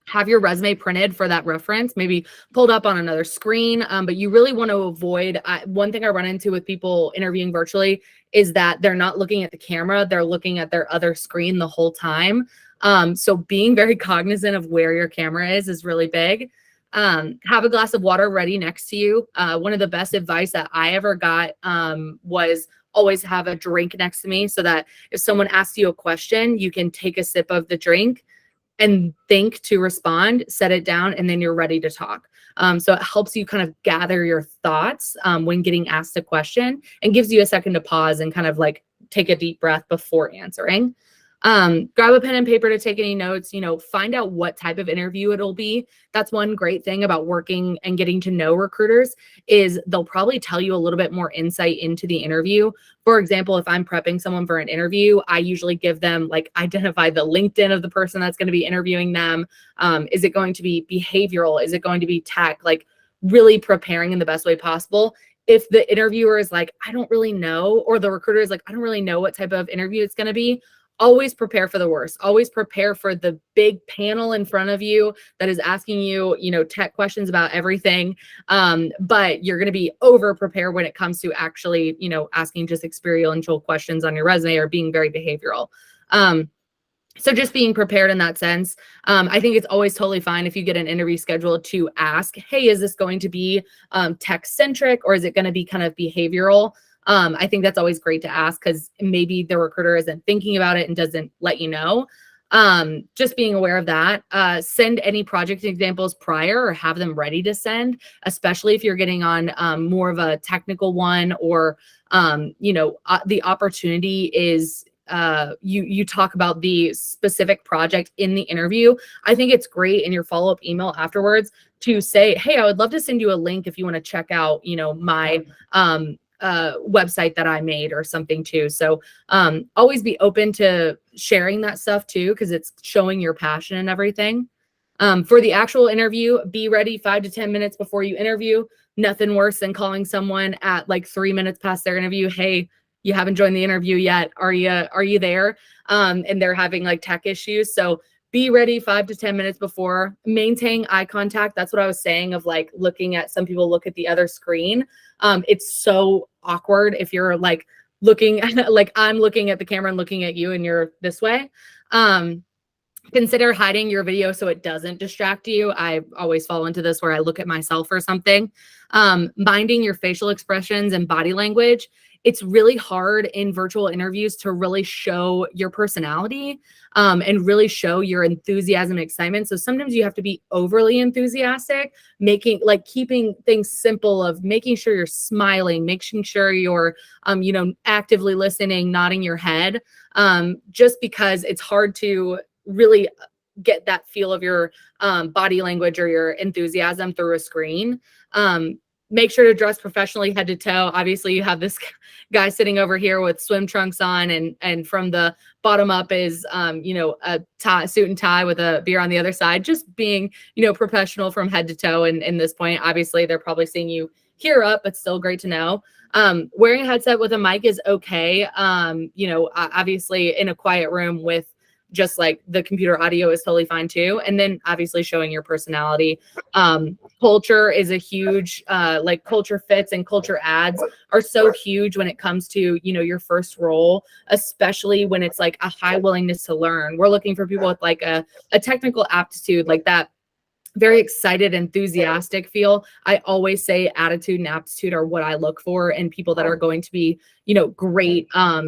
Have your resume printed for that reference, maybe pulled up on another screen. But you really want to avoid, one thing I run into with people interviewing virtually is that they're not looking at the camera, they're looking at their other screen the whole time. So being very cognizant of where your camera is really big. Have a glass of water ready next to you. One of the best advice that I ever got was always have a drink next to me, so that if someone asks you a question, you can take a sip of the drink and think to respond, set it down, and then you're ready to talk. So it helps you kind of gather your thoughts when getting asked a question, and gives you a second to pause and kind of like take a deep breath before answering. Grab a pen and paper to take any notes, find out what type of interview it'll be. That's one great thing about working and getting to know recruiters, is they'll probably tell you a little bit more insight into the interview. For example, if I'm prepping someone for an interview, I usually give them, like, identify the LinkedIn of the person that's going to be interviewing them. Is it going to be behavioral? Is it going to be tech? Like, really preparing in the best way possible. If the interviewer is like, I don't really know, or the recruiter is like, I don't really know what type of interview it's going to be, always prepare for the worst. Always prepare for the big panel in front of you that is asking you, tech questions about everything. But you're going to be over prepared when it comes to actually, asking just experiential questions on your resume or being very behavioral. So just being prepared in that sense. I think it's always totally fine if you get an interview scheduled to ask, hey, is this going to be tech centric, or is it going to be kind of behavioral? I think that's always great to ask, because maybe the recruiter isn't thinking about it and doesn't let you know. Just being aware of that. Send any project examples prior, or have them ready to send, especially if you're getting on more of a technical one, or the opportunity is you talk about the specific project in the interview. I think it's great in your follow-up email afterwards to say, hey, I would love to send you a link if you want to check out, my website that I made or something too. So always be open to sharing that stuff too, because it's showing your passion and everything. For the actual interview, be ready 5 to 10 minutes before you interview. Nothing worse than calling someone at like 3 minutes past their interview. Hey, you haven't joined the interview yet. Are you there? And they're having like tech issues. So be ready 5 to 10 minutes before. Maintain eye contact. That's what I was saying, of like looking at, some people look at the other screen. It's so awkward if you're like looking at, like I'm looking at the camera and looking at you and you're this way. Consider hiding your video so it doesn't distract you. I always fall into this where I look at myself or something. Minding your facial expressions and body language. It's really hard in virtual interviews to really show your personality and really show your enthusiasm and excitement. So sometimes you have to be overly enthusiastic, keeping things simple, of making sure you're smiling, making sure you're, actively listening, nodding your head, just because it's hard to really get that feel of your body language or your enthusiasm through a screen. Make sure to dress professionally head to toe. Obviously, you have this guy sitting over here with swim trunks on, and from the bottom up is, a suit and tie with a beer on the other side. Just being, professional from head to toe. And in this point, obviously, they're probably seeing you here up, but still great to know. Wearing a headset with a mic is okay. Obviously, in a quiet room with just like the computer audio is totally fine too. And then obviously showing your personality. Culture is a huge, culture fits and culture ads are so huge when it comes to, your first role, especially when it's like a high willingness to learn. We're looking for people with like a technical aptitude, like that very excited, enthusiastic feel. I always say attitude and aptitude are what I look for in people that are going to be, great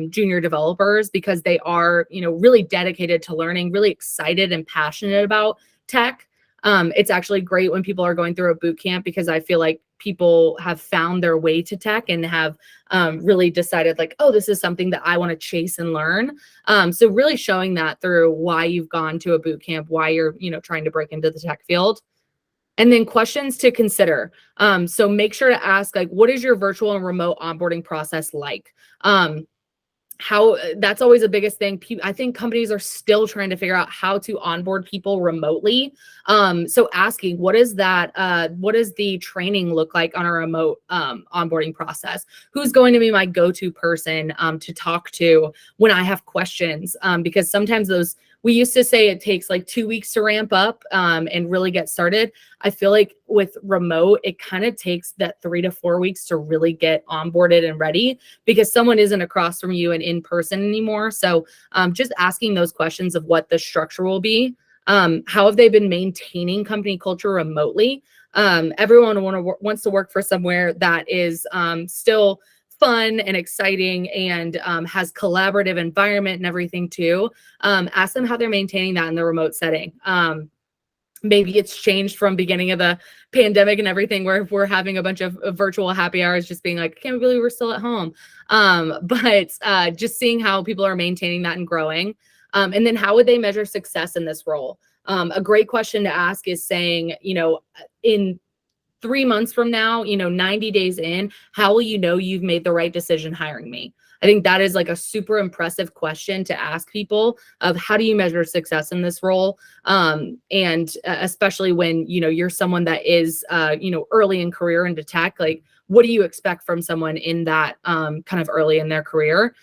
junior developers, because they are, really dedicated to learning, really excited and passionate about tech. It's actually great when people are going through a boot camp, because I feel like people have found their way to tech and have really decided like, oh, this is something that I want to chase and learn. So really showing that through why you've gone to a boot camp, why you're, trying to break into the tech field. And then questions to consider. So make sure to ask, like, what is your virtual and remote onboarding process like? How that's always the biggest thing. I think companies are still trying to figure out how to onboard people remotely. So asking, what does the training look like on a remote onboarding process? Who's going to be my go-to person to talk to when I have questions? Because sometimes we used to say it takes like 2 weeks to ramp up and really get started. I feel like with remote, it kind of takes that 3 to 4 weeks to really get onboarded and ready, because someone isn't across from you and in person anymore. So just asking those questions of what the structure will be. How have they been maintaining company culture remotely? Everyone wants to work for somewhere that is still fun and exciting and has collaborative environment and everything too. Ask them how they're maintaining that in the remote setting. Maybe it's changed from beginning of the pandemic and everything, where we're having a bunch of virtual happy hours, just being like, I can't believe we're still at home. But just seeing how people are maintaining that and growing. And then how would they measure success in this role? A great question to ask is saying, in 3 months from now, 90 days in, how will you know you've made the right decision hiring me? I think that is like a super impressive question to ask people of how do you measure success in this role? And especially when, you're someone that is, early in career into tech, like what do you expect from someone in that kind of early in their career?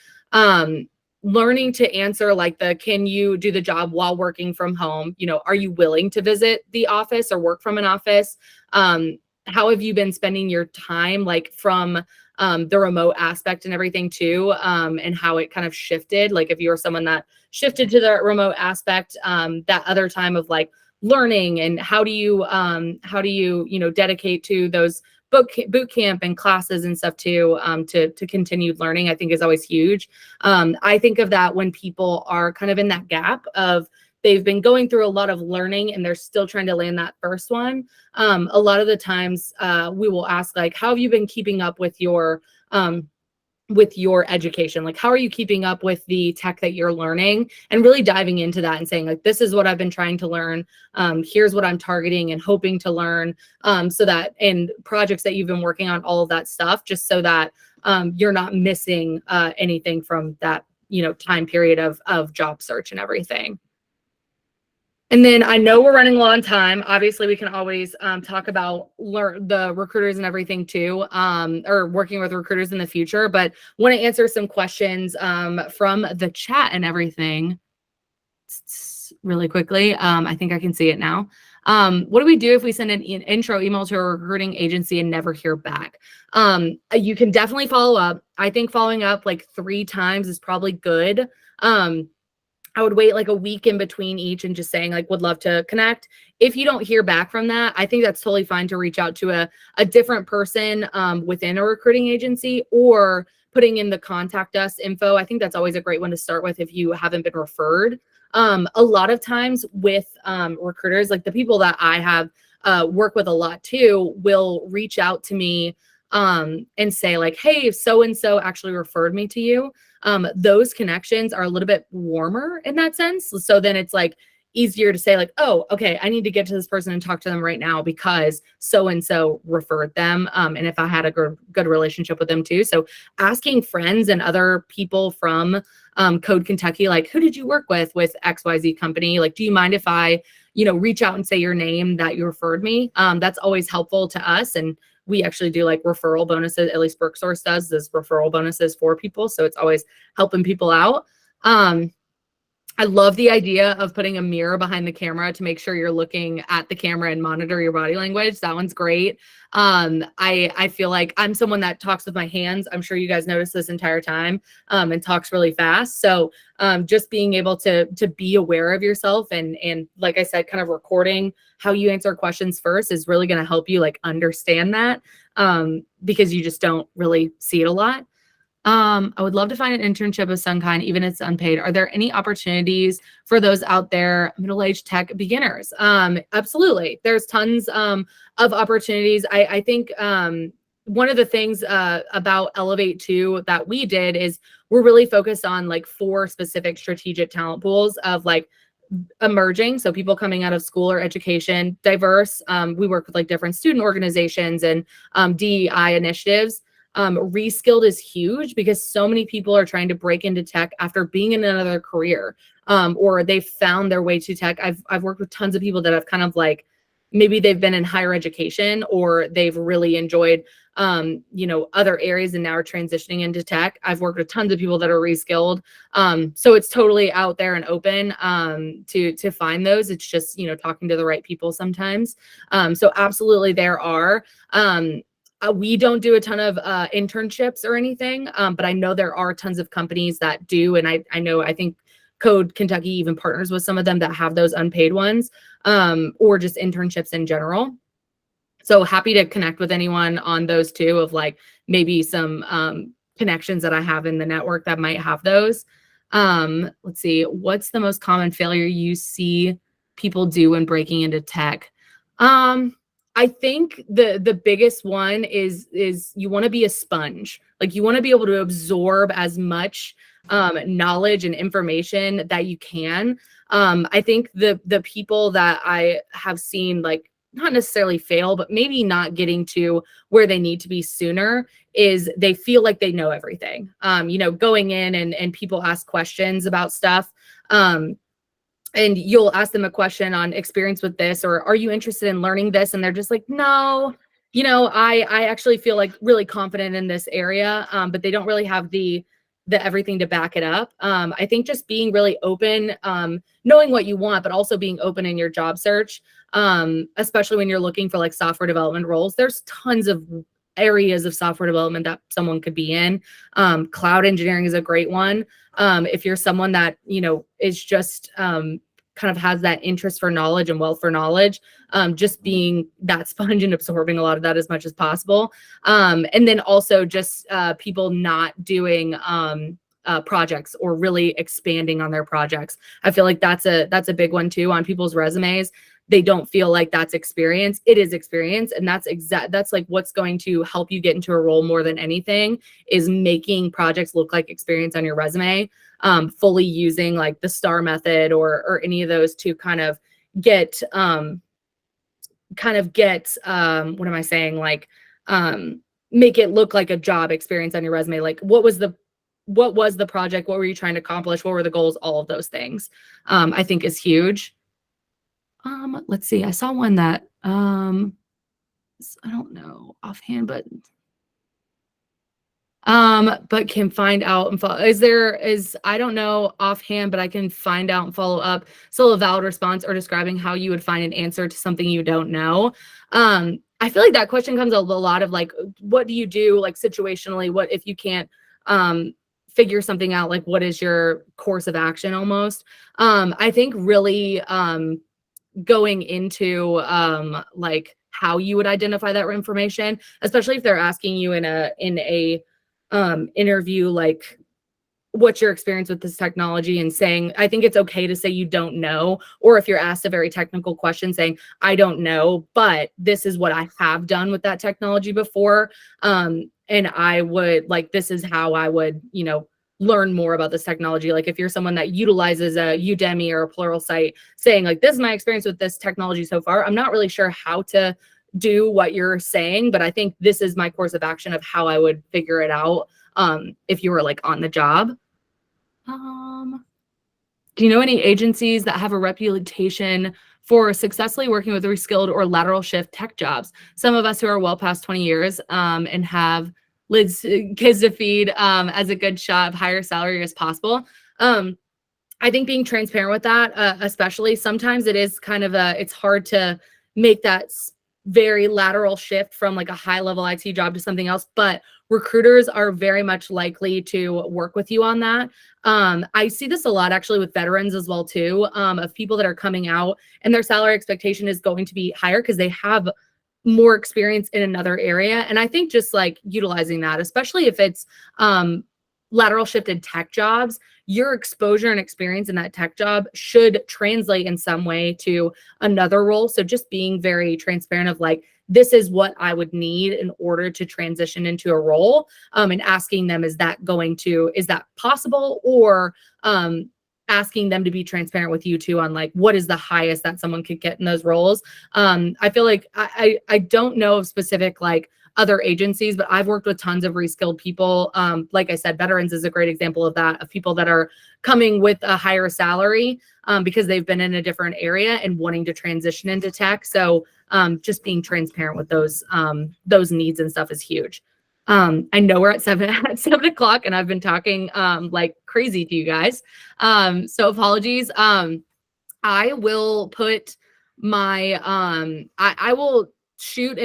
Learning to answer like can you do the job while working from home? Are you willing to visit the office or work from an office? How have you been spending your time, like from the remote aspect and everything too, and how it kind of shifted? Like if you were someone that shifted to the remote aspect, that other time of like learning, and how do you dedicate to those boot camp and classes and stuff too, to continued learning, I think is always huge. I think of that when people are kind of in that gap of they've been going through a lot of learning and they're still trying to land that first one. A lot of the times we will ask, like, how have you been keeping up with your education? Like, how are you keeping up with the tech that you're learning? And really diving into that and saying, like, this is what I've been trying to learn. Here's what I'm targeting and hoping to learn, so that, and projects that you've been working on, all of that stuff, just so that you're not missing anything from that, time period of job search and everything. And then I know we're running low on time. Obviously, we can always talk about the recruiters and everything too, or working with recruiters in the future. But want to answer some questions from the chat and everything really quickly. I think I can see it now. What do we do if we send an intro email to a recruiting agency and never hear back? You can definitely follow up. I think following up like 3 times is probably good. I would wait like a week in between each and just saying like, would love to connect. If you don't hear back from that, I think that's totally fine to reach out to a different person within a recruiting agency, or putting in the contact us info. I think that's always a great one to start with if you haven't been referred. A lot of times with recruiters, like the people that I have work with a lot too, will reach out to me and say like, hey, so-and-so actually referred me to you. Those connections are a little bit warmer in that sense. So then it's like easier to say like, oh, okay, I need to get to this person and talk to them right now because so-and-so referred them. And if I had a good relationship with them too. So asking friends and other people from Code Kentucky, like, who did you work with XYZ company? Like, do you mind if I, reach out and say your name that you referred me? That's always helpful to us. And we actually do like referral bonuses, at least Brooksource does this referral bonuses for people. So it's always helping people out. I love the idea of putting a mirror behind the camera to make sure you're looking at the camera and monitor your body language. That one's great. I feel like I'm someone that talks with my hands. I'm sure you guys noticed this entire time, and talks really fast. So just being able to be aware of yourself and like I said, kind of recording how you answer questions first is really going to help you like understand that, because you just don't really see it a lot. I would love to find an internship of some kind, even if it's unpaid. Are there any opportunities for those out there, middle-aged tech beginners? Absolutely. There's tons of opportunities. I think one of the things about Elevate 2 that we did is we're really focused on like 4 specific strategic talent pools of like emerging, so people coming out of school or education, diverse. We work with like different student organizations and DEI initiatives. Reskilled is huge because so many people are trying to break into tech after being in another career, or they found their way to tech. I've worked with tons of people that have kind of like maybe they've been in higher education or they've really enjoyed other areas and now are transitioning into tech. I've worked with tons of people that are reskilled. So it's totally out there and open to find those. It's just, talking to the right people sometimes. So absolutely there are. We don't do a ton of internships or anything, but I know there are tons of companies that do. And I think Code Kentucky even partners with some of them that have those unpaid ones, or just internships in general. So happy to connect with anyone on those too, of like maybe some connections that I have in the network that might have those. Let's see, what's the most common failure you see people do when breaking into tech? I think the biggest one is you want to be a sponge. Like you want to be able to absorb as much knowledge and information that you can. I think the people that I have seen like not necessarily fail, but maybe not getting to where they need to be sooner is they feel like they know everything. Going in and people ask questions about stuff. And you'll ask them a question on experience with this, or are you interested in learning this? And they're just like, no, I actually feel like really confident in this area, but they don't really have the everything to back it up. I think just being really open, knowing what you want, but also being open in your job search, especially when you're looking for like software development roles. There's tons of areas of software development that someone could be in. Cloud engineering is a great one. If you're someone that, is just kind of has that interest for knowledge and wealth for knowledge, just being that sponge and absorbing a lot of that as much as possible. And then also just people not doing projects or really expanding on their projects. I feel like that's a big one too on people's resumes. They don't feel like that's experience. It is experience. And that's like what's going to help you get into a role more than anything is making projects look like experience on your resume, fully using like the STAR method or any of those to kind of get, what am I saying? Like, make it look like a job experience on your resume. Like what was the project? What were you trying to accomplish? What were the goals? All of those things, I think is huge. Let's see. I saw one that I don't know offhand, but can find out and follow. I don't know offhand, but I can find out and follow up. Still a valid response or describing how you would find an answer to something you don't know. I feel like that question comes a lot of like, what do you do like situationally? What if you can't figure something out? Like, what is your course of action almost? I think really going into like how you would identify that information, especially if they're asking you in a interview, like what's your experience with this technology, and saying, I think it's okay to say you don't know, or if you're asked a very technical question saying, I don't know, but this is what I have done with that technology before. And I would like, this is how I would, learn more about this technology. Like if you're someone that utilizes a Udemy or a Pluralsight, saying like, this is my experience with this technology so far. I'm not really sure how to do what you're saying, but I think this is my course of action of how I would figure it out if you were like on the job. Do you know any agencies that have a reputation for successfully working with reskilled or lateral shift tech jobs? Some of us who are well past 20 years and have kids to feed as a good shot of higher salary as possible. I think being transparent with that, especially sometimes it is kind of it's hard to make that very lateral shift from like a high level IT job to something else, but recruiters are very much likely to work with you on that. I see this a lot actually with veterans as well too, of people that are coming out and their salary expectation is going to be higher because they have more experience in another area. And I think just like utilizing that, especially if it's lateral shifted tech jobs, your exposure and experience in that tech job should translate in some way to another role. So just being very transparent of like, this is what I would need in order to transition into a role, and asking them, is that possible? Or asking them to be transparent with you too on like, what is the highest that someone could get in those roles? I feel like I don't know of specific like other agencies, but I've worked with tons of reskilled people. Like I said, veterans is a great example of that, of people that are coming with a higher salary because they've been in a different area and wanting to transition into tech. So just being transparent with those needs and stuff is huge. I know we're at 7 o'clock and I've been talking like crazy to you guys. So apologies. I will put my I will shoot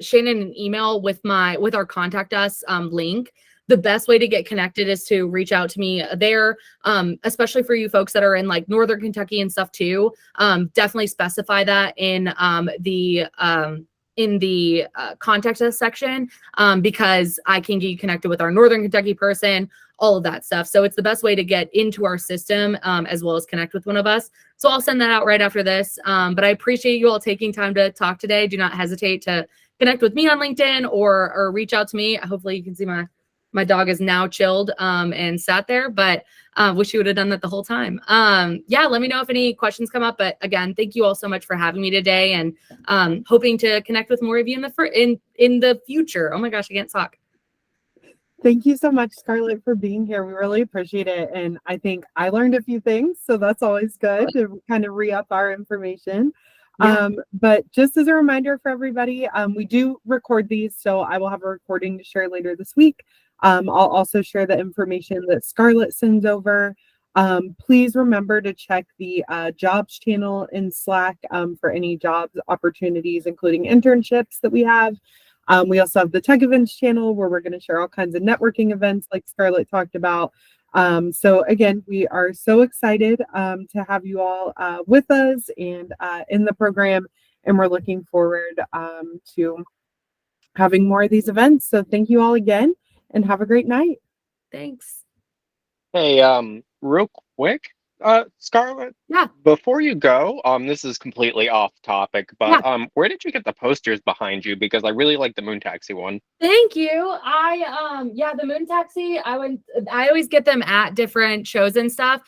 Shannon an email with our contact us link. The best way to get connected is to reach out to me there, especially for you folks that are in like Northern Kentucky and stuff too. Definitely specify that in the contact us section, because I can get you connected with our Northern Kentucky person, all of that stuff. So it's the best way to get into our system, as well as connect with one of us. So I'll send that out right after this. But I appreciate you all taking time to talk today. Do not hesitate to connect with me on LinkedIn or reach out to me. Hopefully you can see my dog is now chilled and sat there, but wish you would have done that the whole time. Yeah, let me know if any questions come up. But again, thank you all so much for having me today, and hoping to connect with more of you in the future. Oh my gosh, I can't talk. Thank you so much, Scarlett, for being here. We really appreciate it. And I think I learned a few things, so that's always good to kind of re-up our information. Yeah. But just as a reminder for everybody, we do record these, so I will have a recording to share later this week. I'll also share the information that Scarlett sends over. Please remember to check the jobs channel in Slack for any jobs opportunities, including internships that we have. We also have the tech events channel where we're going to share all kinds of networking events like Scarlett talked about. So again, we are so excited to have you all with us and in the program, and we're looking forward to having more of these events. So thank you all again, and have a great night. Thanks. Hey, real quick, Scarlett, Yeah. before you go, this is completely off topic, but Yeah. where did you get the posters behind you? Because I really like the moon taxi one. Thank you. The moon taxi, I always get them at different shows and stuff.